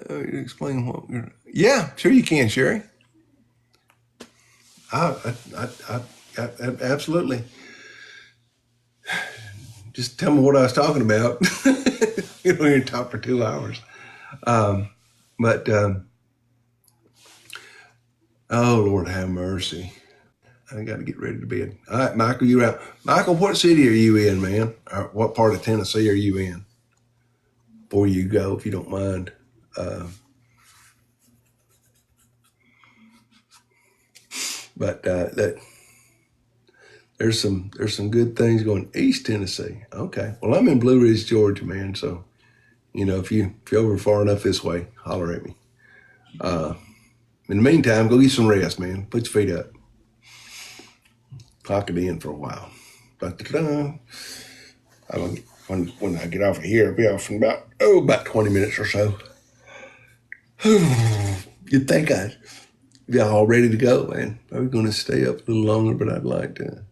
Explain what you're. Yeah, sure you can, Sherry. Absolutely. Just tell me what I was talking about. You don't even talk for 2 hours. But oh Lord, have mercy. I got to get ready to bed. All right, Michael, you're out. Michael, what city are you in, man? Or what part of Tennessee are you in? Before you go, if you don't mind. Uh, but there's some good things going East Tennessee. Okay, well I'm in Blue Ridge, Georgia, man. So if you're over far enough this way, holler at me. In the meantime, go get some rest, man. Put your feet up. Clock it in for a while. Da-da-da. When I get off of here, I'll be off in about 20 minutes or so. You'd think I'd be all ready to go, man. I was going to stay up a little longer, but I'd like to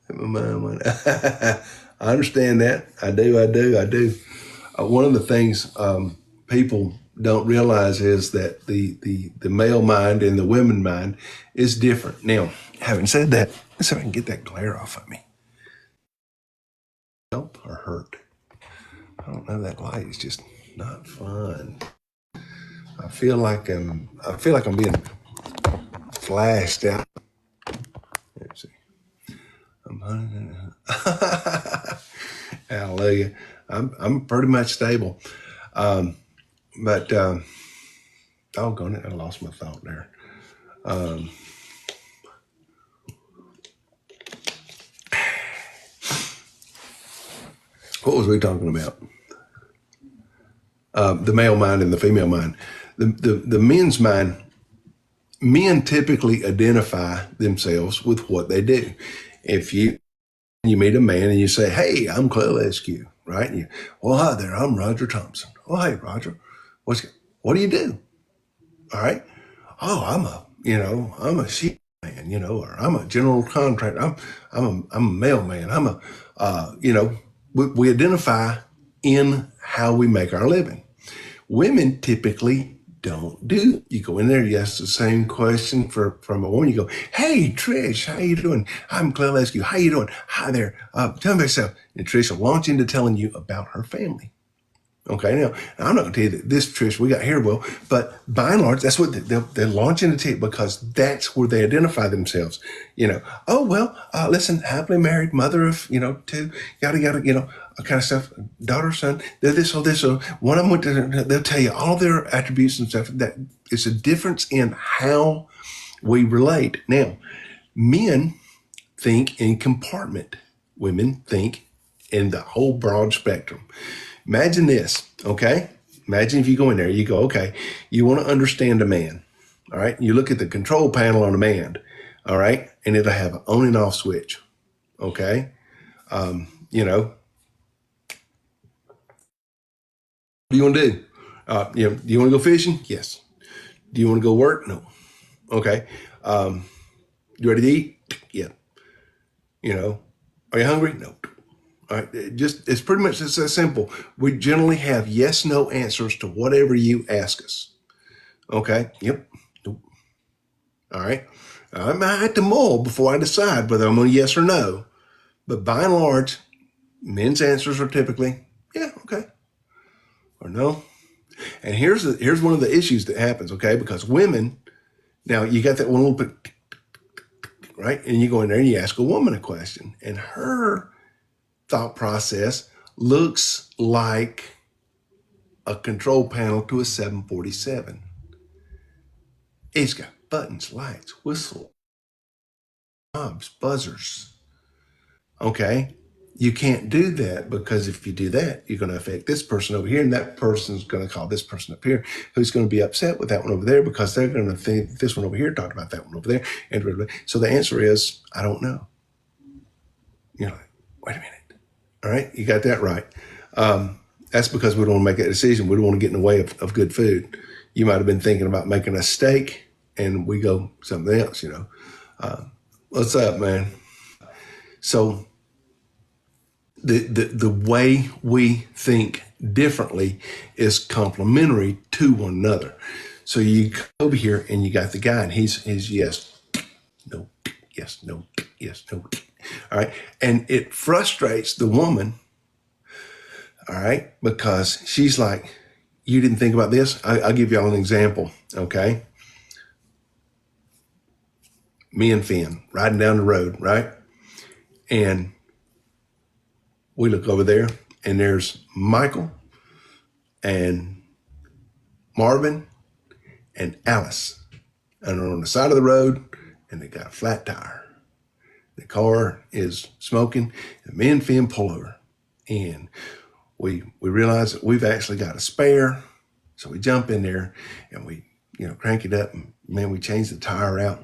have my mind went. I understand that. I do. One of the things people don't realize is that the male mind and the women mind is different. Now, having said that, let's see if I can get that glare off of me. Help or hurt? I don't know. That light is just not fun. I feel like I'm being flashed out. Let's see. Hallelujah. I'm pretty much stable. But doggone it, I lost my thought there. What was we talking about? The male mind and the female mind. The men's mind, men typically identify themselves with what they do. If you meet a man and you say, "Hey, I'm Clay Lescu," right? And well, hi there, I'm Roger Thompson. Oh, hey, Roger, what do you do? All right. Oh, I'm a sheep man, or I'm a general contractor. I'm a mailman. We identify in how we make our living. Women typically don't do. You go in there, you ask the same question from a woman. You go, "Hey, Trish, how you doing? I'm Clay Lescu. How you doing? Hi there. Tell me about yourself." And Trish will launch into telling you about her family. Okay, now I'm not going to tell you that this Trish we got here will, but by and large, that's what they're launching into it because that's where they identify themselves. Oh well, listen, happily married, mother of two, yada yada, kind of stuff, daughter, son, they're this or this or one of them. They'll tell you all their attributes and stuff. That it's a difference in how we relate. Now, men think in compartment, women think in the whole broad spectrum. Imagine this, okay? Imagine if you go in there, you go, okay, you want to understand a man, all right? You look at the control panel on a man, all right? And it'll have an on and off switch, okay? What do you want to do? Do you want to go fishing? Yes. Do you want to go work? No. Okay. You ready to eat? Yeah. Are you hungry? No. All right, it's pretty much just that simple. We generally have yes, no answers to whatever you ask us. Okay. Yep. Nope. All right. I might have to mull before I decide whether I'm going to yes or no. But by and large, men's answers are typically yeah, okay, or no. And here's one of the issues that happens. Okay, because women now you got that one little bit right, and you go in there and you ask a woman a question, and her thought process looks like a control panel to a 747. It's got buttons, lights, whistle, knobs, buzzers. Okay. You can't do that because if you do that, you're going to affect this person over here, and that person's going to call this person up here, who's going to be upset with that one over there because they're going to think this one over here talked about that one over there. And so the answer is, I don't know. You're like, wait a minute. All right. You got that right. That's because we don't want to make that decision. We don't want to get in the way of good food. You might have been thinking about making a steak and we go something else. What's up, man? So the way we think differently is complementary to one another. So you come over here and you got the guy and he's yes, no, yes, no, yes, no. All right. And it frustrates the woman, all right, because she's like, you didn't think about this? I'll give y'all an example, okay? Me and Finn riding down the road, right? And we look over there and there's Michael and Marvin and Alice. And they're on the side of the road and they got a flat tire. The car is smoking and me and Finn pull over and we realize that we've actually got a spare. So we jump in there and we, crank it up and man, we change the tire out,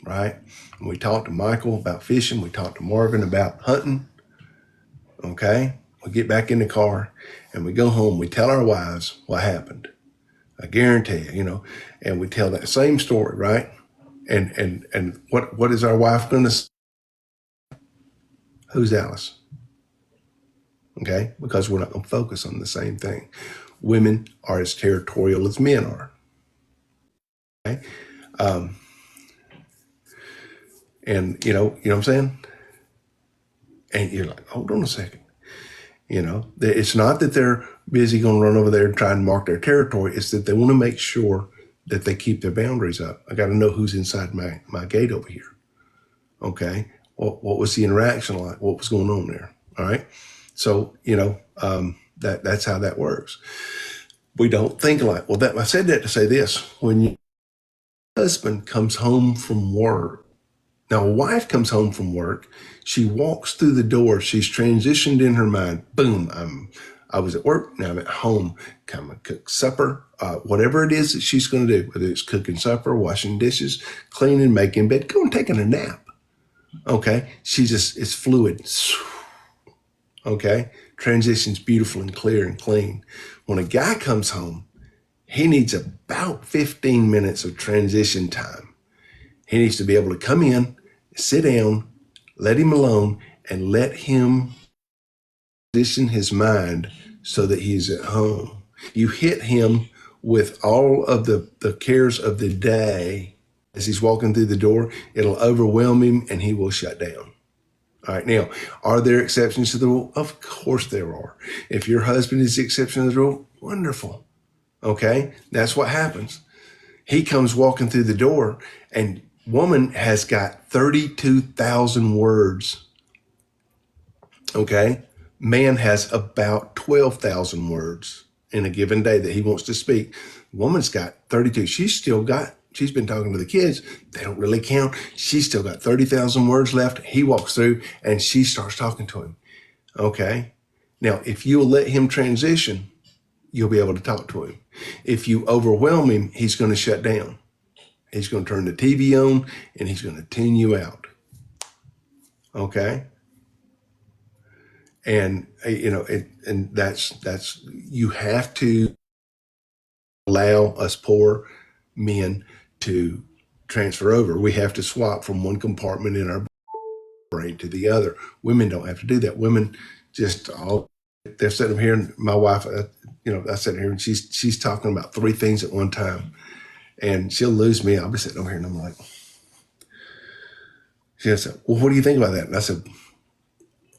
right? And we talk to Michael about fishing. We talk to Marvin about hunting. Okay. We get back in the car and we go home. We tell our wives what happened. I guarantee you, and we tell that same story, right? And what is our wife going to say? Who's Alice? Okay. Because we're not going to focus on the same thing. Women are as territorial as men are. Okay. And you know what I'm saying? And you're like, hold on a second. It's not that they're busy going to run over there and try and mark their territory. It's that they want to make sure that they keep their boundaries up. I got to know who's inside my gate over here. Okay. What was the interaction like? What was going on there? All right. So, that's how that works. We don't think like, I said that to say this. When your husband comes home from work, now a wife comes home from work, she walks through the door, she's transitioned in her mind, boom, I was at work, now I'm at home, come and cook supper, whatever it is that she's going to do, whether it's cooking supper, washing dishes, cleaning, making bed, going taking a nap. Okay, it's fluid. Okay, transitions beautiful and clear and clean. When a guy comes home, he needs about 15 minutes of transition time. He needs to be able to come in, sit down, let him alone, and let him position his mind so that he's at home. You hit him with all of the cares of the day as he's walking through the door, it'll overwhelm him and he will shut down. All right. Now, are there exceptions to the rule? Of course there are. If your husband is the exception to the rule, wonderful. Okay. That's what happens. He comes walking through the door and woman has got 32,000 words. Okay. Man has about 12,000 words in a given day that he wants to speak. Woman's got 32. She's been talking to the kids. They don't really count. She's still got 30,000 words left. He walks through and she starts talking to him. Okay. Now, if you'll let him transition, you'll be able to talk to him. If you overwhelm him, he's going to shut down. He's going to turn the TV on and he's going to tune you out. Okay. And, and that's, you have to allow us poor men to transfer over. We have to swap from one compartment in our brain to the other. Women don't have to do that. Women they're sitting here and my wife, I sit here and she's talking about three things at one time and she'll lose me. I'll be sitting over here and I'm like, she said, well, what do you think about that? And I said,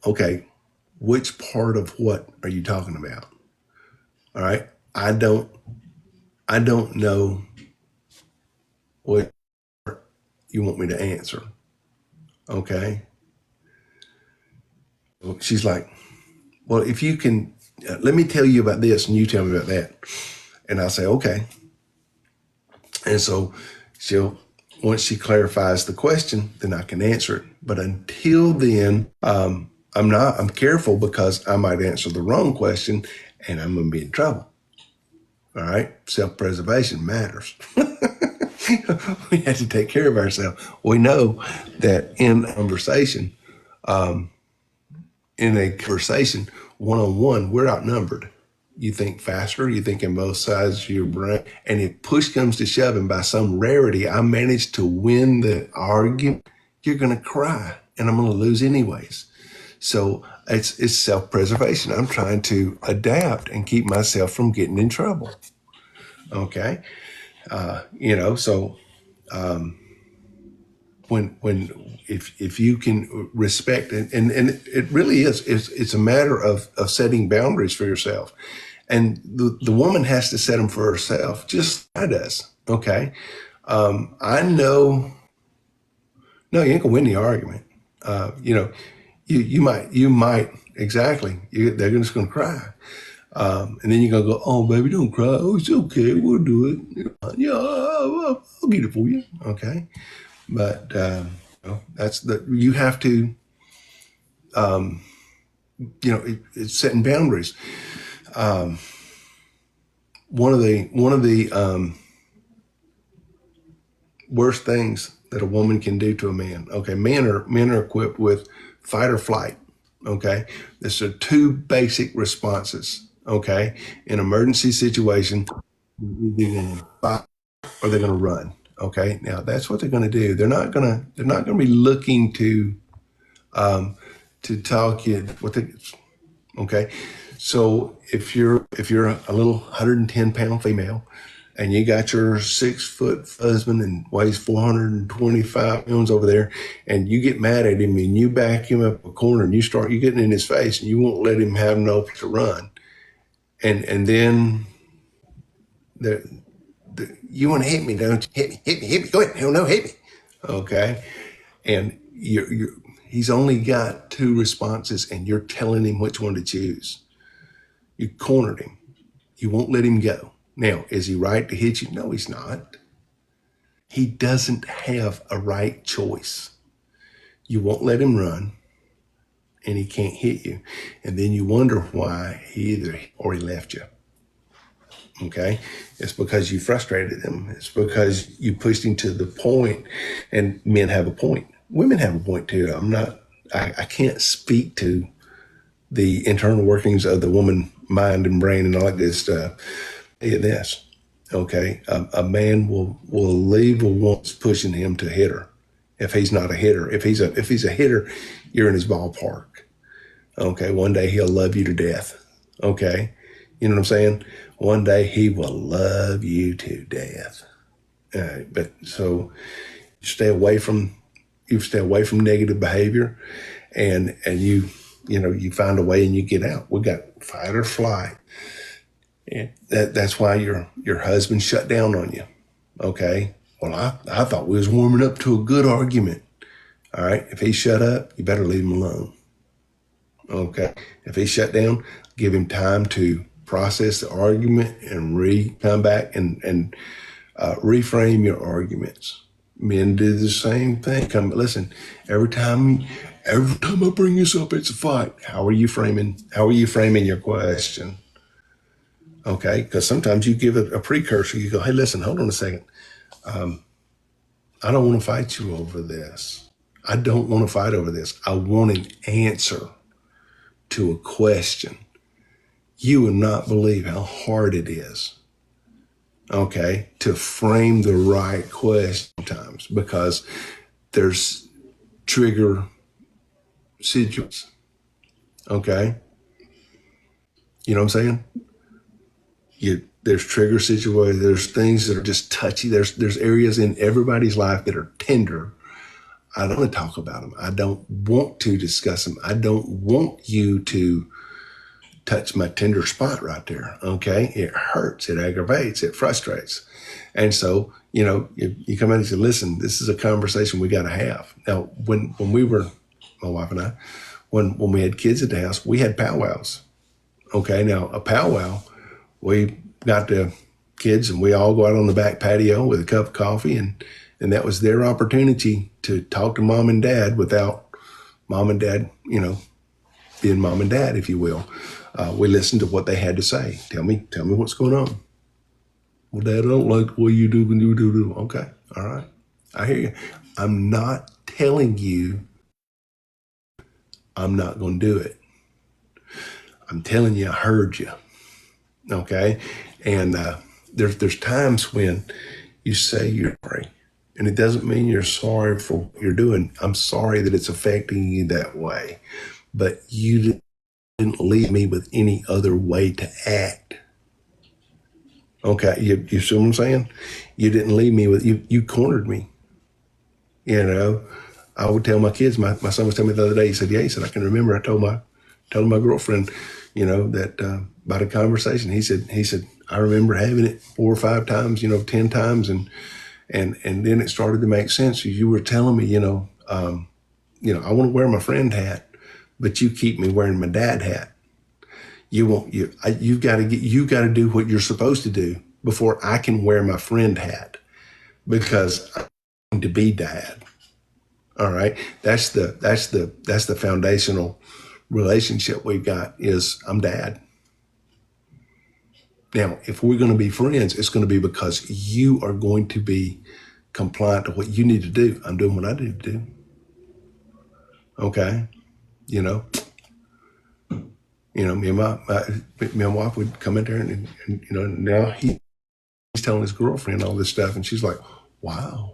okay, which part of what are you talking about? All right. I don't know what you want me to answer. Okay. She's like, well, if you can, let me tell you about this and you tell me about that. And I'll say, okay. And so once she clarifies the question, then I can answer it. But until then, I'm careful because I might answer the wrong question and I'm going to be in trouble. All right. Self-preservation matters. We have to take care of ourselves. We know that in a conversation, one-on-one, we're outnumbered. You think faster, you think in both sides of your brain. And if push comes to shove and by some rarity, I manage to win the argument, you're going to cry and I'm going to lose anyways. So it's self-preservation. I'm trying to adapt and keep myself from getting in trouble. Okay. So when if you can respect and it really is it's a matter of setting boundaries for yourself, and the woman has to set them for herself, just like I does. Okay. I know. No, you ain't gonna win the argument. You might exactly. They're just gonna cry, and then you're gonna go, "Oh, baby, don't cry. Oh, it's okay. We'll do it. Yeah, I'll get it for you." Okay, but that's you have to. It's setting boundaries. One of the worst things that a woman can do to a man. Okay, men are equipped with fight or flight. Okay, these are two basic responses. Okay, in emergency situation, they're going to fight or they're going to run. Okay, now that's what they're going to do. They're not going to be looking to talk you what they. Okay, so if you're a little 110-pound female and you got your 6-foot husband and weighs 425 pounds over there, and you get mad at him and you back him up a corner and you getting in his face and you won't let him have no place to run, and then you want to hit me, don't you? Hit me, go ahead, no, hit me. Okay, and he's only got two responses, and you're telling him which one to choose. You cornered him. You won't let him go. Now, is he right to hit you? No, he's not. He doesn't have a right choice. You won't let him run, and he can't hit you. And then you wonder why he either or he left you. Okay? It's because you frustrated him. It's because you pushed him to the point, and men have a point. Women have a point too. I can't speak to the internal workings of the woman mind and brain and all that good stuff. This, okay, a man will leave a woman pushing him to hit her. If he's not a hitter, if he's a hitter, you're in his ballpark. Okay, one day he'll love you to death. Okay, you know what I'm saying? One day he will love you to death. But so you stay away from negative behavior, and you find a way and you get out. We got fight or flight. Yeah. That's why your husband shut down on you. Okay. Well, I thought we was warming up to a good argument. All right. If he shut up, you better leave him alone. Okay. If he shut down, give him time to process the argument and come back and reframe your arguments. Men do the same thing. Listen. Every time I bring this up, it's a fight. How are you framing your question? Okay, because sometimes you give a precursor. You go, "Hey, listen, hold on a second. I don't want to fight you over this. I don't want to fight over this. I want an answer to a question. You would not believe how hard it is, okay, to frame the right question sometimes because there's trigger situations, okay? You know what I'm saying? There's trigger situations. There's things that are just touchy. There's areas in everybody's life that are tender. I don't want to talk about them. I don't want to discuss them. I don't want you to touch my tender spot right there. Okay, it hurts. It aggravates. It frustrates. And so you come in and say, "Listen, this is a conversation we got to have." Now, when we were, my wife and I, when we had kids at the house, we had powwows. Okay, now a powwow. We got the kids and we all go out on the back patio with a cup of coffee, and that was their opportunity to talk to mom and dad without mom and dad, being mom and dad, if you will. We listened to what they had to say. Tell me what's going on. Well, Dad, I don't like the way you do when you do. Okay, all right. I hear you. I'm not telling you I'm not going to do it. I'm telling you I heard you. Okay, and there's times when you say you're sorry, and it doesn't mean you're sorry for what you're doing. I'm sorry that it's affecting you that way, but you didn't leave me with any other way to act. Okay, you see what I'm saying? You didn't leave me with you. You cornered me. You know, I would tell my kids. My son was telling me the other day. He said, "Yeah," he said, "I can remember. I told my girlfriend, that about a conversation. He said, I remember having it 4 or 5 times, 10 times, and then it started to make sense. You were telling me, I want to wear my friend hat, but you keep me wearing my dad hat. You won't. You got to do what you're supposed to do before I can wear my friend hat because I'm going to be dad. All right. That's the foundational relationship we've got is I'm dad. Now, if we're going to be friends, it's going to be because you are going to be compliant to what you need to do. I'm doing what I need to do. Okay. You know, me and my wife would come in there and now he's telling his girlfriend all this stuff. And she's like, wow.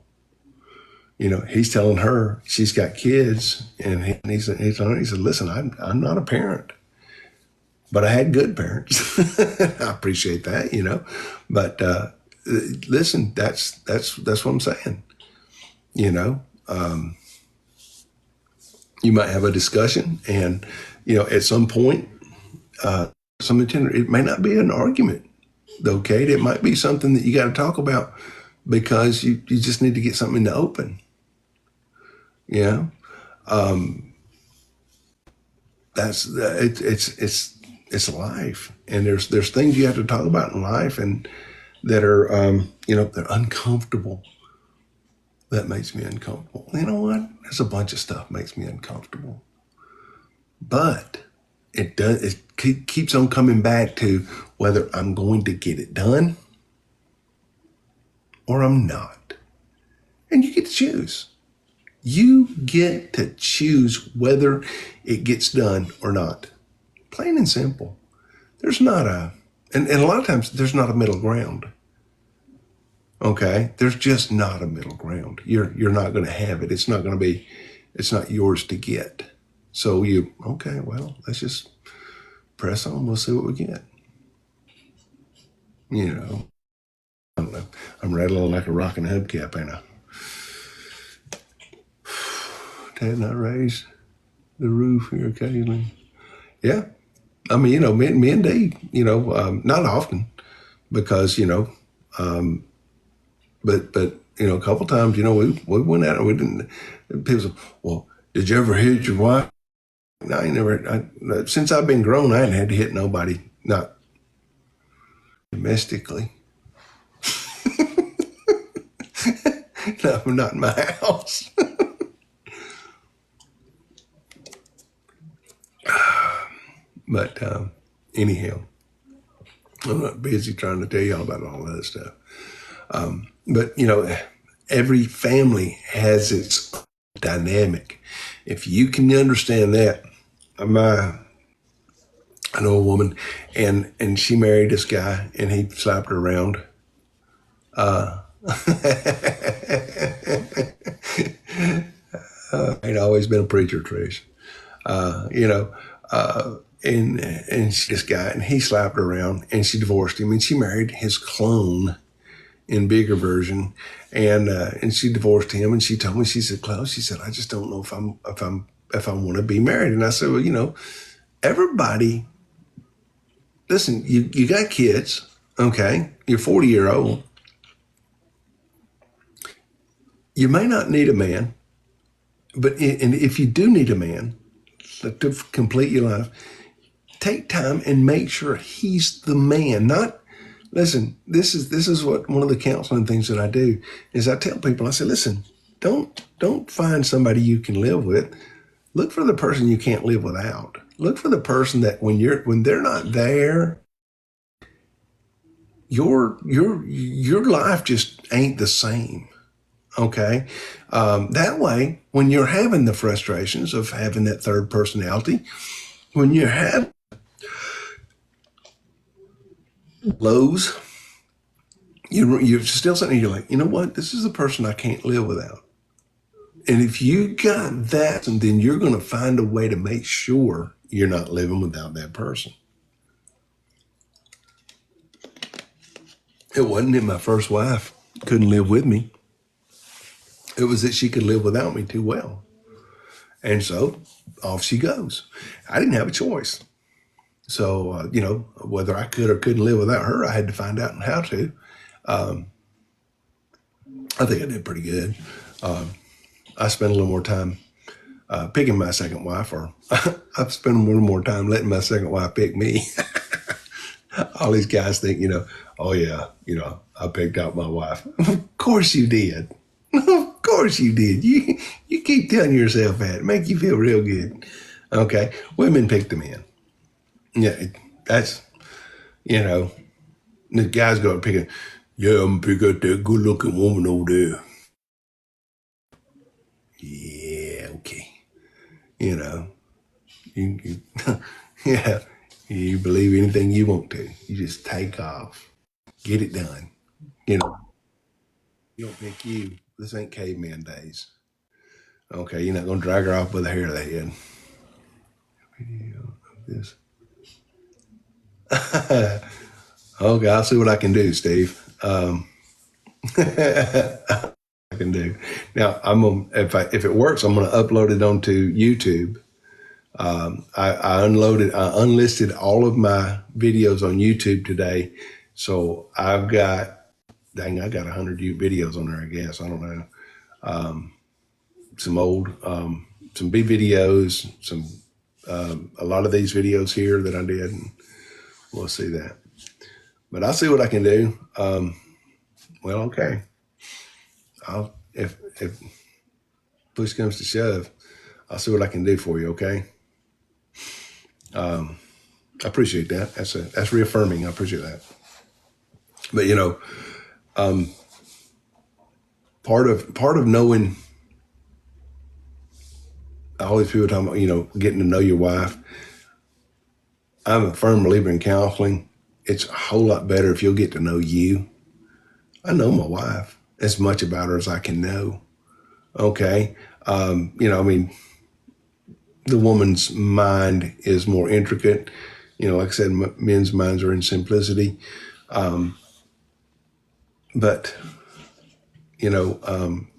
He's telling her she's got kids and he said, listen, I'm not a parent, but I had good parents. I appreciate that, but, listen, that's what I'm saying. You might have a discussion and, at some point, something tender, it may not be an argument though, Kate. It might be something that you got to talk about because you just need to get something in the open. It's life. And there's things you have to talk about in life and that are, they're uncomfortable. That makes me uncomfortable. You know what? There's a bunch of stuff makes me uncomfortable. But it keeps on coming back to whether I'm going to get it done or I'm not. And you get to choose. You get to choose whether it gets done or not. Plain and simple. There's not and a lot of times there's not a middle ground. Okay, there's just not a middle ground. You're not going to have it. It's not yours to get. So well, let's just press on. We'll see what we get. I don't know. I'm rattling like a rocking hubcap, ain't I? Dad not raise the roof here occasionally. Yeah. I mean, me and Dee, not often because, but a couple times, we went out and we didn't. People said, "Well, did you ever hit your wife?" No, I ain't never. Since I've been grown, I ain't had to hit nobody, not domestically. No, not in my house. But anyhow, I'm not busy trying to tell y'all about all that stuff. But every family has its dynamic. If you can understand that, I know a woman, and she married this guy, and he slapped her around. I'd always been a preacher, Trish. And this guy, and he slapped her around, and she divorced him, and she married his clone in bigger version, and she divorced him, and she told me, she said, Klaus, she said, I just don't know if I want to be married. And I said, well, everybody, listen, you got kids, okay? You're 40-year-old. You may not need a man, and if you do need a man to complete your life, take time and make sure he's the man. Not listen. This is what one of the counseling things that I do is I tell people. I say, listen, don't find somebody you can live with. Look for the person you can't live without. Look for the person that when they're not there, your life just ain't the same. Okay. That way, when you're having the frustrations of having that third personality, when you have lows, you're still sitting there, you're like, you know what? This is a person I can't live without. And if you got that, and then you're going to find a way to make sure you're not living without that person. It wasn't that my first wife couldn't live with me. It was that she could live without me too well. And so off she goes. I didn't have a choice. So, whether I could or couldn't live without her, I had to find out how to. I think I did pretty good. I spent a little more time picking my second wife, or I've spent a little more time letting my second wife pick me. All these guys think, oh yeah, I picked out my wife. Of course you did. Of course you did. You keep telling yourself that. Make you feel real good. Okay. Women pick the men. Yeah, that's, the guys go and pick it. Yeah, I'm gonna pick out that good looking woman over there. Yeah, okay. You, you yeah, you believe anything you want to. You just take off. Get it done. You know, you don't pick you. This ain't caveman days. Okay, you're not gonna drag her off by the hair of the head. Video of this. Okay, I'll see what I can do, Steve. I can do. Now I'm gonna, if it works, I'm gonna upload it onto YouTube. I unlisted all of my videos on YouTube today, so I got 100 videos on there. I guess I don't know. Some old, some B videos, some a lot of these videos here that I did. And we'll see that, but I'll see what I can do. Well, okay. If push comes to shove, I'll see what I can do for you. Okay. I appreciate that. That's reaffirming. I appreciate that. But part of knowing, all these people talking about, getting to know your wife. I'm a firm believer in counseling. It's a whole lot better if you'll get to know you. I know my wife as much about her as I can know. Okay. The woman's mind is more intricate. Like I said, men's minds are in simplicity. But, getting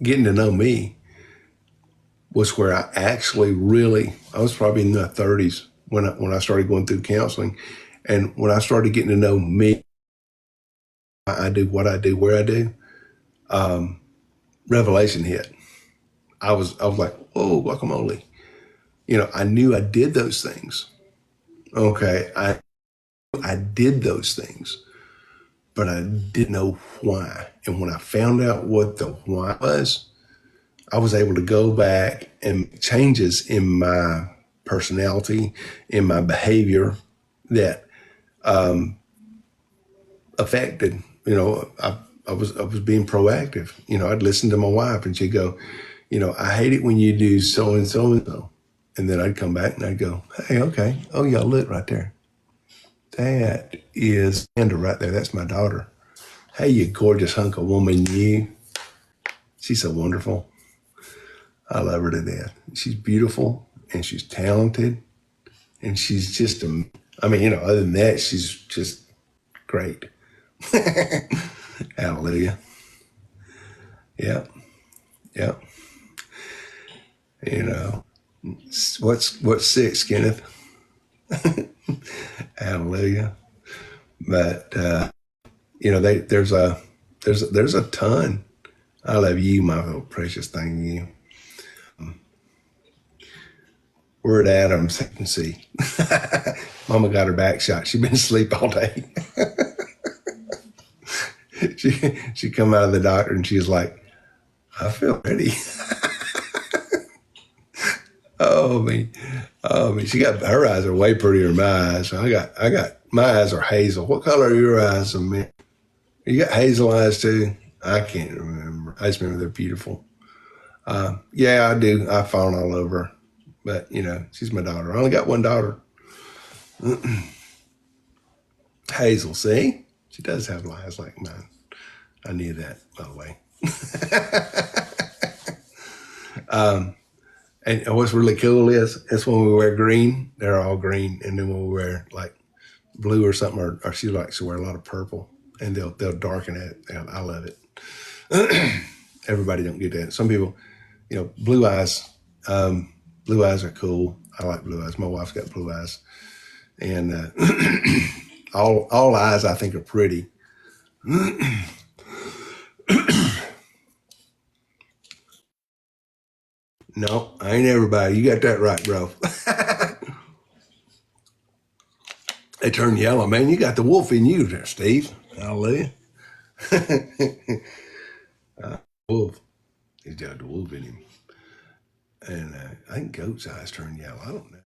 to know me was where I was probably in my 30s when I started going through counseling. And when I started getting to know me, I do what I do, where I do, revelation hit. I was like, whoa, guacamole. I knew I did those things. Okay. I did those things, but I didn't know why. And when I found out what the why was, I was able to go back and make changes in my personality, in my behavior that affected, I was being proactive. I'd listen to my wife and she'd go, I hate it when you do so and so and so. And then I'd come back and I'd go, hey, okay. Oh, y'all look right there. That is Amanda right there. That's my daughter. Hey, you gorgeous hunk of woman, you. She's so wonderful. I love her to death. She's beautiful and she's talented and she's just, other than that, she's just great. Hallelujah. Yeah. Yeah. What's six, Kenneth? Hallelujah. But, there's a ton. I love you, my little precious thing, you. We're at Adams. I can see. Mama got her back shot. She's been asleep all day. she come out of the doctor and she's like, I feel ready. She got her eyes are way prettier than my eyes. I got my eyes are hazel. What color are your eyes, man? You got hazel eyes too? I can't remember. I just remember they're beautiful. Yeah, I do. I've fallen all over her. But, she's my daughter. I only got one daughter. Hazel, see? She does have eyes like mine. I knew that, by the way. And what's really cool is when we wear green, they're all green, and then when we wear like blue or something, or she likes to wear a lot of purple, and they'll darken it. I love it. Everybody don't get that. Some people, blue eyes. Blue eyes are cool. I like blue eyes. My wife's got blue eyes, and all eyes I think are pretty. No, I ain't everybody. You got that right, bro. They turn yellow, man. You got the wolf in you there, Steve. Hallelujah. Wolf. He's got the wolf in him. And I think goat's eyes turn yellow. I don't know.